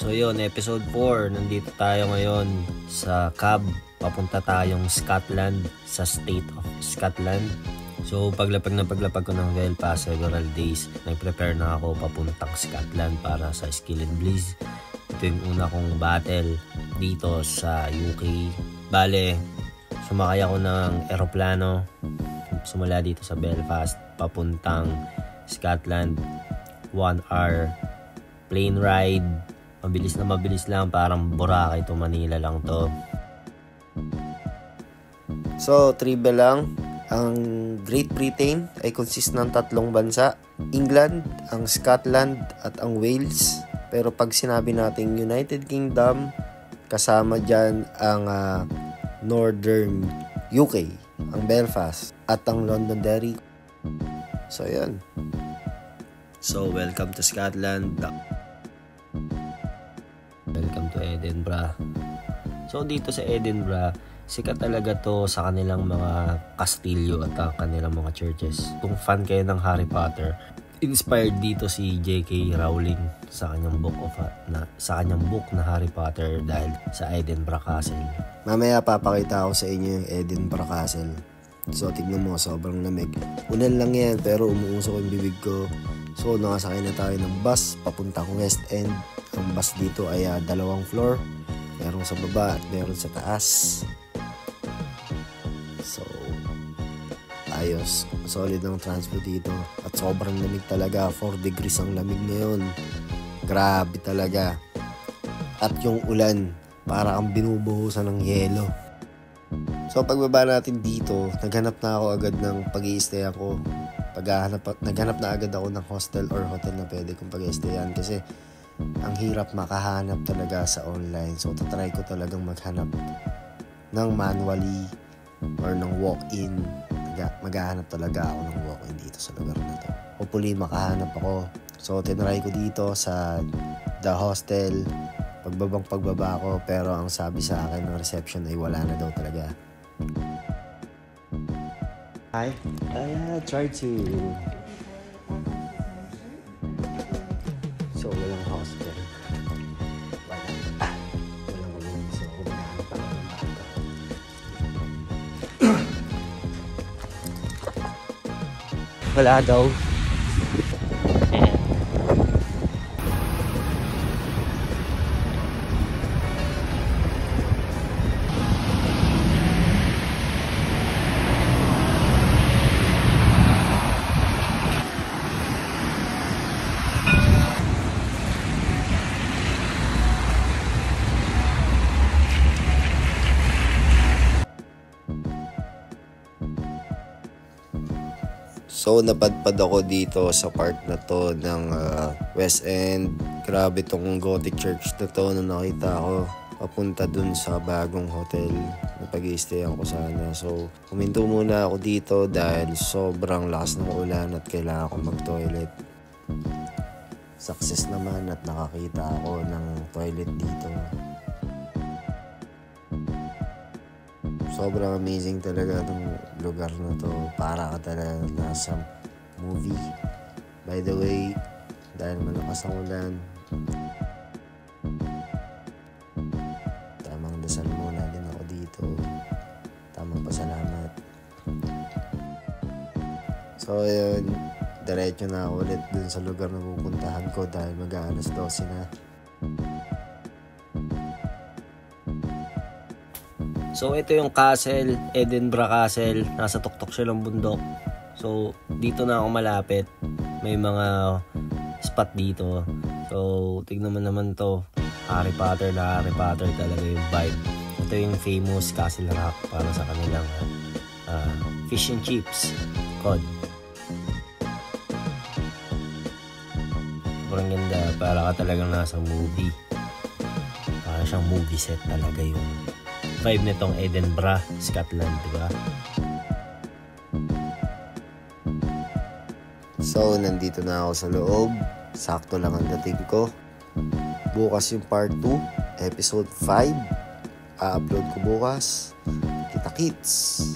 So yun, episode 4, nandito tayo ngayon sa cab. Papunta tayong Scotland, sa state of Scotland. So paglapag ko ng Belfast several days, nag-prepare na ako papuntang Scotland para sa Skill and Blaze. Ito yung una kong battle dito sa UK. Bale, sumakay ako ng eroplano sumula dito sa Belfast papuntang Scotland. 1 hour plane ride. Mabilis lang, parang Boracay to Manila lang to. So, trivia lang, ang Great Britain ay consist ng 3 bansa, England, ang Scotland at ang Wales. Pero pag sinabi nating United Kingdom, kasama dyan ang Northern UK, ang Belfast at ang Londonderry. So, yan. So, welcome to Scotland. Welcome to Edinburgh. So, dito sa Edinburgh, sikat talaga to sa kanilang mga kastilyo at kanilang mga churches. Kung fan kayo ng Harry Potter, inspired dito si J.K. Rowling sa kanyang book na Harry Potter dahil sa Edinburgh Castle. Mamaya papakita ko sa inyo yung Edinburgh Castle. So, tignan mo, sobrang lamig. Unan lang yan, pero umuusok yung bibig ko. So, nakasakay na tayo ng bus papuntang West End. Ang bus dito ay 2 floor. Meron sa baba at meron sa taas. So, ayos. Solid ang transport dito. At sobrang lamig talaga. 4 degrees ang lamig ngayon. Grabe talaga. At yung ulan, para kang binubuhusan ng yelo. So, pagbaba natin dito, naghanap na ako agad ng pag-i-stay ako. Naghanap na agad ako ng hostel or hotel na pwede kong pag-i-stayan kasi ang hirap makahanap talaga sa online. So, tatry ko talagang maghanap ng manually or ng walk-in. Maghahanap talaga ako ng walk-in dito sa lugar na to. Hopefully, makahanap ako. So, tinry ko dito sa The Hostel. Pagbaba ko, pero ang sabi sa akin ng reception ay wala na daw talaga. Hi, I tried to... So, walang hostel. Walang room. So, maghahanap ako ng bata. Wala daw. So, napadpad ako dito sa part na to ng West End. Grabe tong Gothic church na to na nakita ko. Papunta dun sa bagong hotel na pag-i-stayan ko sana. So, huminto muna ako dito dahil sobrang lakas ng ulan at kailangan ko mag-toilet. Success naman at nakakita ako ng toilet dito. Sobrang amazing talaga itong lugar na to. Para ka talaga nasa movie. By the way, dahil malakas ang ulan, tamang dasal muna din ako dito. Tamang pasalamat. So yun, diretso na ako ulit dun sa lugar na pupuntahan ko dahil mag-aalas 12 na. So, ito yung castle, Edinburgh Castle. Nasa tuktok siya ng bundok. So, dito na ako malapit. May mga spot dito. So, tignan mo naman to. Harry Potter talaga yung vibe. Ito yung famous Castle Rock para sa kanilang fish and chips. Cod. Sobrang ganda. Para ka talagang nasa movie. Para siyang movie set talaga yung vibe nitong Edinburgh, Scotland, diba? So, nandito na ako sa loob. Sakto lang ang dating ko. Bukas yung part 2, episode 5. A-upload ko bukas. Kita-kits!